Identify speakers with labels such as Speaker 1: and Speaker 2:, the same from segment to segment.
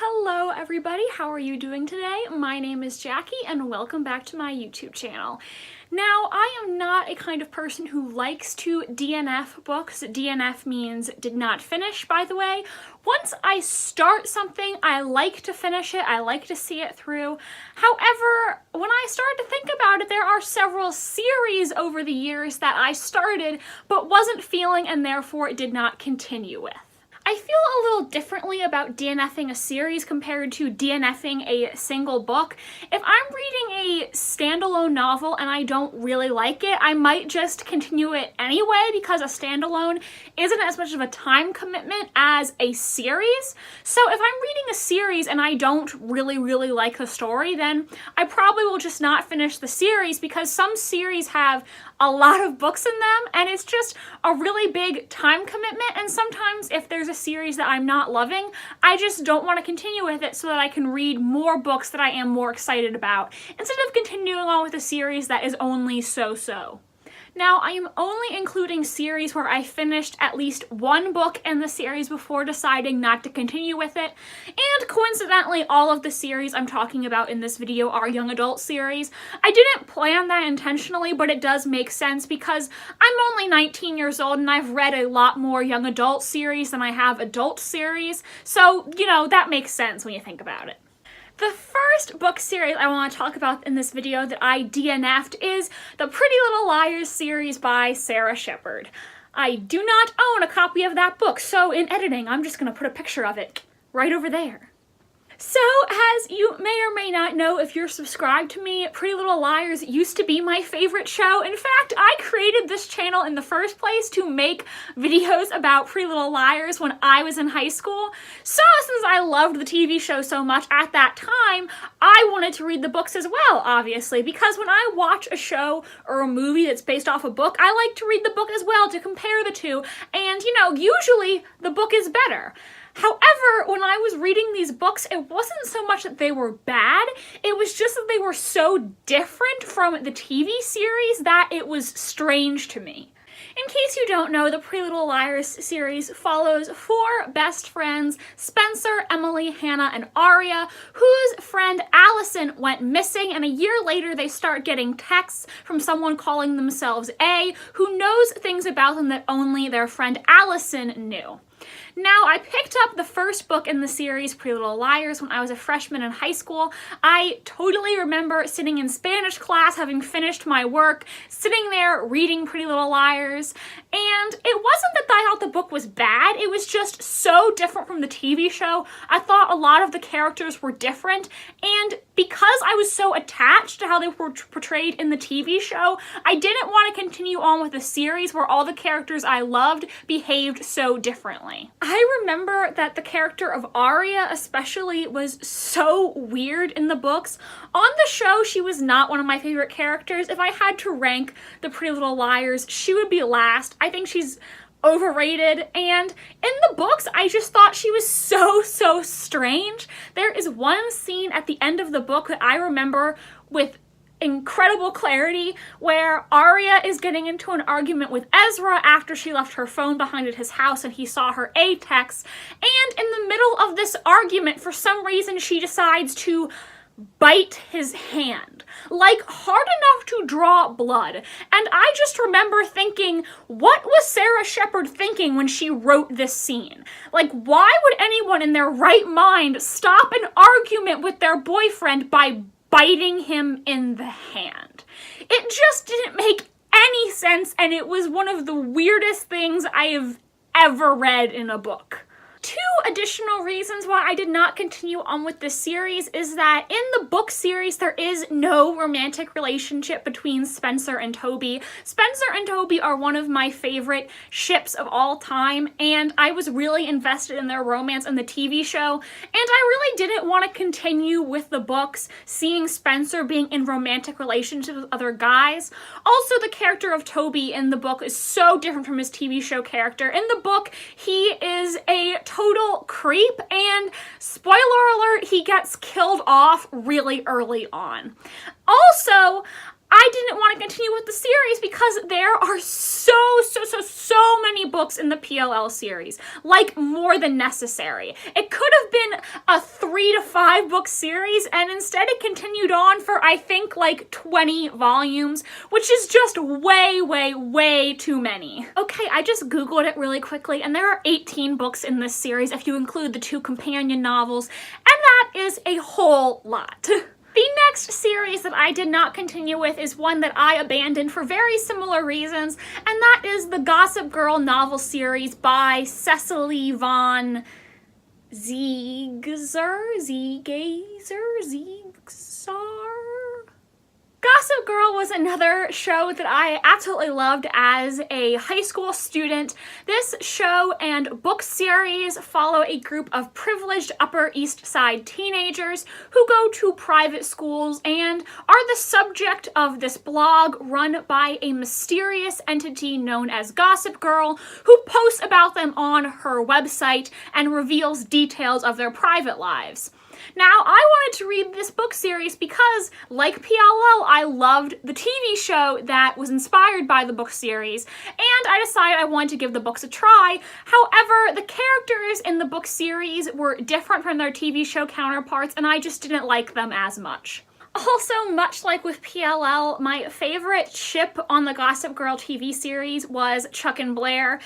Speaker 1: Hello everybody, how are you doing today? My name is Jackie and welcome back to my YouTube channel. Now, I am not a kind of person who likes to DNF books. DNF means did not finish, by the way. Once I start something, I like to finish it, I like to see it through. However, when I started to think about it, there are several series over the years that I started but wasn't feeling and therefore did not continue with. I feel a little differently about DNFing a series compared to DNFing a single book. If I'm reading a standalone novel and I don't really like it, I might just continue it anyway because a standalone isn't as much of a time commitment as a series. So if I'm reading a series and I don't really like the story, then I probably will just not finish the series because some series have a lot of books in them and it's just a really big time commitment, and sometimes if there's a series that I'm not loving, I just don't want to continue with it so that I can read more books that I am more excited about instead of continuing on with a series that is only so-so. Now, I am only including series where I finished at least one book in the series before deciding not to continue with it, and coincidentally, all of the series I'm talking about in this video are young adult series. I didn't plan that intentionally, but it does make sense because I'm only 19 years old and I've read a lot more young adult series than I have adult series, so, you know, that makes sense when you think about it. The first book series I want to talk about in this video that I DNF'd is the Pretty Little Liars series by Sarah Shepard. I do not own a copy of that book, so in editing, I'm just going to put a picture of it right over there. So, as you may or may not know if you're subscribed to me, Pretty Little Liars used to be my favorite show. In fact, I created this channel in the first place to make videos about Pretty Little Liars when I was in high school. So, since I loved the TV show so much at that time, I wanted to read the books as well, obviously, because when I watch a show or a movie that's based off a book, I like to read the book as well to compare the two, and, you know, usually the book is better. However, when I was reading these books, it wasn't so much that they were bad, it was just that they were so different from the TV series that it was strange to me. In case you don't know, the Pretty Little Liars series follows four best friends, Spencer, Emily, Hannah, and Aria, whose friend Allison went missing, and a year later they start getting texts from someone calling themselves A, who knows things about them that only their friend Allison knew. Now, I picked up the first book in the series, Pretty Little Liars, when I was a freshman in high school. I totally remember sitting in Spanish class, having finished my work, sitting there reading Pretty Little Liars, and it wasn't that I thought the book was bad, it was just so different from the TV show. I thought a lot of the characters were different, and because I was so attached to how they were portrayed in the TV show, I didn't want to continue on with a series where all the characters I loved behaved so differently. I remember that the character of Aria especially was so weird in the books. On the show, she was not one of my favorite characters. If I had to rank the Pretty Little Liars, she would be last. I think she's overrated, and in the books I just thought she was so strange. There is one scene at the end of the book that I remember with incredible clarity where Aria is getting into an argument with Ezra after she left her phone behind at his house and he saw her A text, and in the middle of this argument, for some reason, she decides to bite his hand, like hard enough to draw blood. And I just remember thinking, what was Sarah Shepard thinking when she wrote this scene? Like, why would anyone in their right mind stop an argument with their boyfriend by biting him in the hand? It just didn't make any sense, and it was one of the weirdest things I have ever read in a book. Two additional reasons why I did not continue on with this series is that in the book series, there is no romantic relationship between Spencer and Toby. Spencer and Toby are one of my favorite ships of all time, and I was really invested in their romance in the TV show, and I really didn't want to continue with the books, seeing Spencer being in romantic relationships with other guys. Also, the character of Toby in the book is so different from his TV show character. In the book, he is a total creep, and spoiler alert, he gets killed off really early on. Also, I didn't want to continue with the series because there are so many books in the PLL series, like more than necessary. It could have been a 3 to 5 book series, and instead it continued on for, I think, like 20 volumes, which is just way, way, way too many. Okay, I just Googled it really quickly, and there are 18 books in this series if you include the 2 companion novels, and that is a whole lot. The next series that I did not continue with is one that I abandoned for very similar reasons, and that is the Gossip Girl novel series by Cecily von Ziegler? Gossip Girl was another show that I absolutely loved as a high school student. This show and book series follow a group of privileged Upper East Side teenagers who go to private schools and are the subject of this blog run by a mysterious entity known as Gossip Girl, who posts about them on her website and reveals details of their private lives. Now, I wanted to read this book series because, like PLL, I loved the TV show that was inspired by the book series, and I decided I wanted to give the books a try. However, the characters in the book series were different from their TV show counterparts, and I just didn't like them as much. Also, much like with PLL, my favorite ship on the Gossip Girl TV series was Chuck and Blair.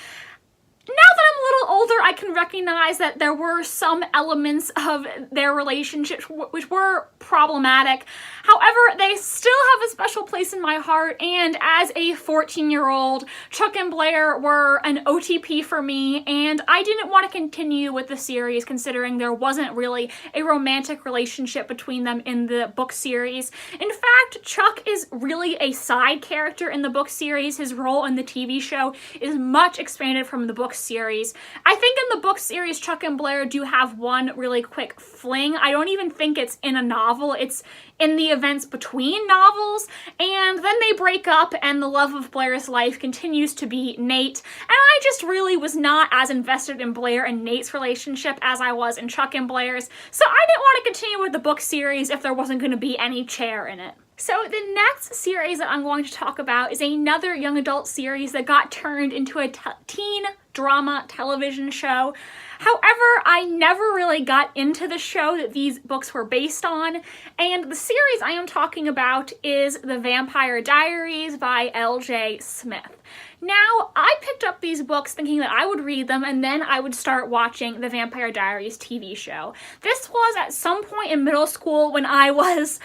Speaker 1: Now that I'm a little older, I can recognize that there were some elements of their relationship which were problematic. However, they still have a special place in my heart, and as a 14-year-old, Chuck and Blair were an OTP for me, and I didn't want to continue with the series considering there wasn't really a romantic relationship between them in the book series. In fact, Chuck is really a side character in the book series. His role in the TV show is much expanded from the book series. I think in the book series, Chuck and Blair do have one really quick fling. I don't even think it's in a novel. It's in the events between novels, and then they break up and the love of Blair's life continues to be Nate, and I just really was not as invested in Blair and Nate's relationship as I was in Chuck and Blair's, so I didn't want to continue with the book series if there wasn't going to be any chair in it. So the next series that I'm going to talk about is another young adult series that got turned into a teen drama television show. However, I never really got into the show that these books were based on, and the series I am talking about is The Vampire Diaries by L.J. Smith. Now, I picked up these books thinking that I would read them and then I would start watching the Vampire Diaries TV show. This was at some point in middle school when I was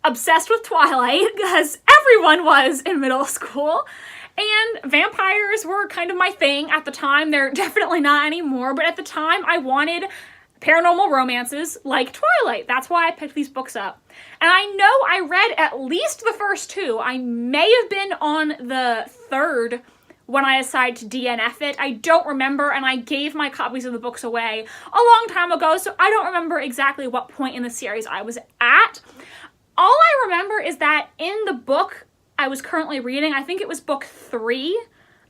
Speaker 1: obsessed with Twilight, because everyone was in middle school, and vampires were kind of my thing at the time. They're definitely not anymore, but at the time I wanted paranormal romances like Twilight. That's why I picked these books up. And I know I read at least the first 2. I may have been on the 3rd when I decided to DNF it. I don't remember, and I gave my copies of the books away a long time ago, so I don't remember exactly what point in the series I was at. All I remember is that in the book I was currently reading, I think it was book 3.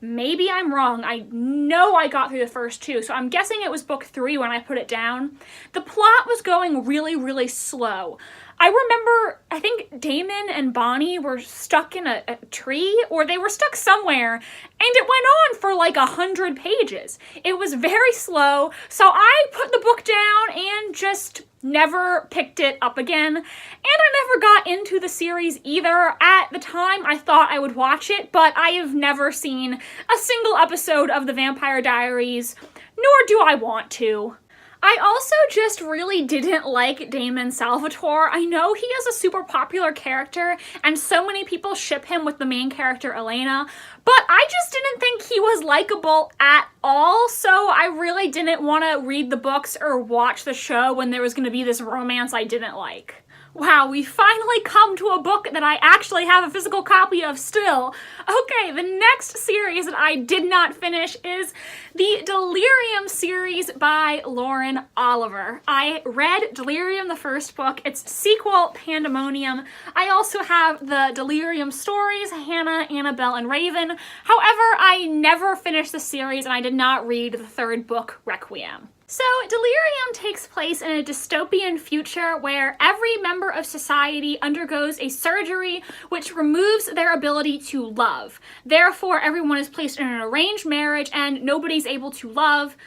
Speaker 1: Maybe I'm wrong. I know I got through the first 2, so I'm guessing it was book 3 when I put it down. The plot was going really, really slow. I remember, I think Damon and Bonnie were stuck in a tree, or they were stuck somewhere, and it went on for like 100 pages. It was very slow, so I put the book down and just never picked it up again, and I never got into the series either. At the time, I thought I would watch it, but I have never seen a single episode of The Vampire Diaries, nor do I want to. I also just really didn't like Damon Salvatore. I know he is a super popular character, and so many people ship him with the main character, Elena, but I just didn't think he was likable at all, so I really didn't want to read the books or watch the show when there was going to be this romance I didn't like. Wow, we finally come to a book that I actually have a physical copy of still. Okay, the next series that I did not finish is the Delirium series by Lauren Oliver. I read Delirium, the first book, its sequel, Pandemonium. I also have the Delirium stories, Hannah, Annabelle, and Raven. However, I never finished the series and I did not read the 3rd book, Requiem. So, Delirium takes place in a dystopian future where every member of society undergoes a surgery which removes their ability to love. Therefore, everyone is placed in an arranged marriage and nobody's able to love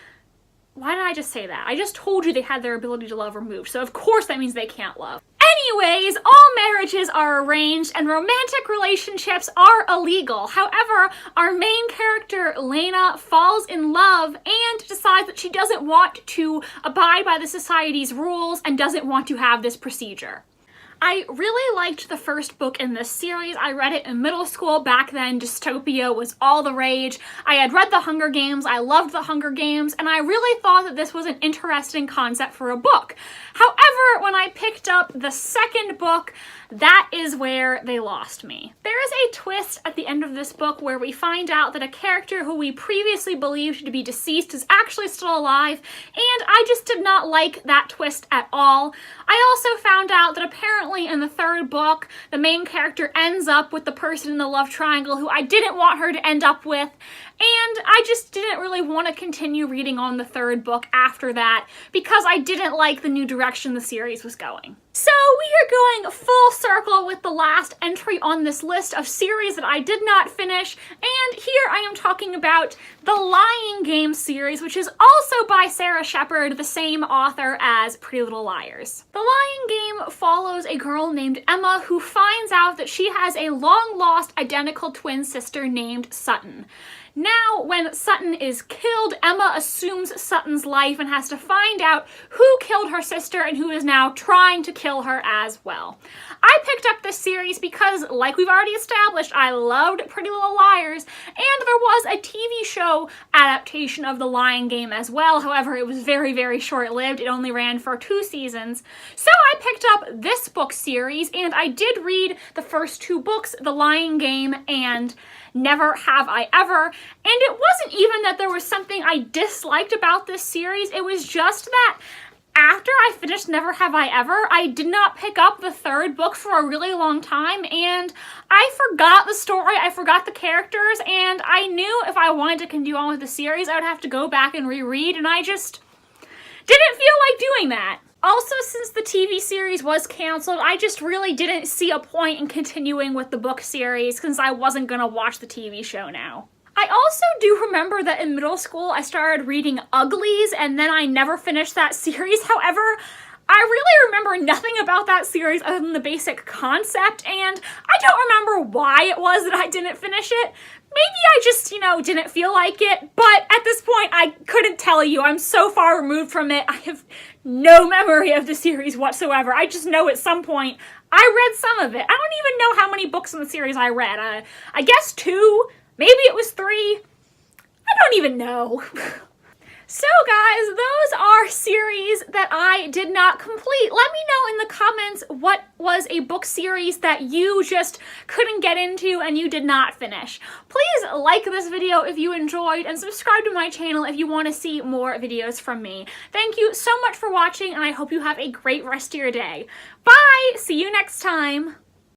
Speaker 1: Why did I just say that? I just told you they had their ability to love removed, so of course that means they can't love. Anyways, all marriages are arranged and romantic relationships are illegal. However, our main character, Lena, falls in love and decides that she doesn't want to abide by the society's rules and doesn't want to have this procedure. I really liked the first book in this series. I read it in middle school. Back then, dystopia was all the rage. I had read The Hunger Games, I loved The Hunger Games, and I really thought that this was an interesting concept for a book. However, when I picked up the second book, that is where they lost me. There is a twist at the end of this book where we find out that a character who we previously believed to be deceased is actually still alive, and I just did not like that twist at all. I also found out that apparently in the third book, the main character ends up with the person in the love triangle who I didn't want her to end up with, and I just didn't really want to continue reading on the third book after that because I didn't like the new direction the series was going. So we are going full circle with the last entry on this list of series that I did not finish, and here I am talking about the Lying Game series, which is also by Sarah Shepard, the same author as Pretty Little Liars. The Lying Game follows a girl named Emma who finds out that she has a long-lost identical twin sister named Sutton. Now, when Sutton is killed, Emma assumes Sutton's life and has to find out who killed her sister and who is now trying to kill her as well. I picked up this series because, like we've already established, I loved Pretty Little Liars, and there was a TV show adaptation of The Lying Game as well. However, it was very, very short-lived. It only ran for 2 seasons. So I picked up this book series, and I did read the first 2 books, The Lying Game and Never Have I Ever, and it wasn't even that there was something I disliked about this series, it was just that after I finished Never Have I Ever, I did not pick up the third book for a really long time, and I forgot the story, I forgot the characters, and I knew if I wanted to continue on with the series, I would have to go back and reread, and I just didn't feel like doing that. Also, since the TV series was canceled, I just really didn't see a point in continuing with the book series since I wasn't gonna watch the TV show now. I also do remember that in middle school I started reading Uglies and then I never finished that series. However, I really remember nothing about that series other than the basic concept, and I don't remember why it was that I didn't finish it. Maybe I just, didn't feel like it, but at this point I couldn't tell you. I'm so far removed from it. I have no memory of the series whatsoever. I just know at some point I read some of it. I don't even know how many books in the series I read. I guess 2, maybe it was 3. I don't even know. So guys, those are series that I did not complete. Let me know in the comments what was a book series that you just couldn't get into and you did not finish. Please like this video if you enjoyed and subscribe to my channel if you want to see more videos from me. Thank you so much for watching and I hope you have a great rest of your day. Bye! See you next time!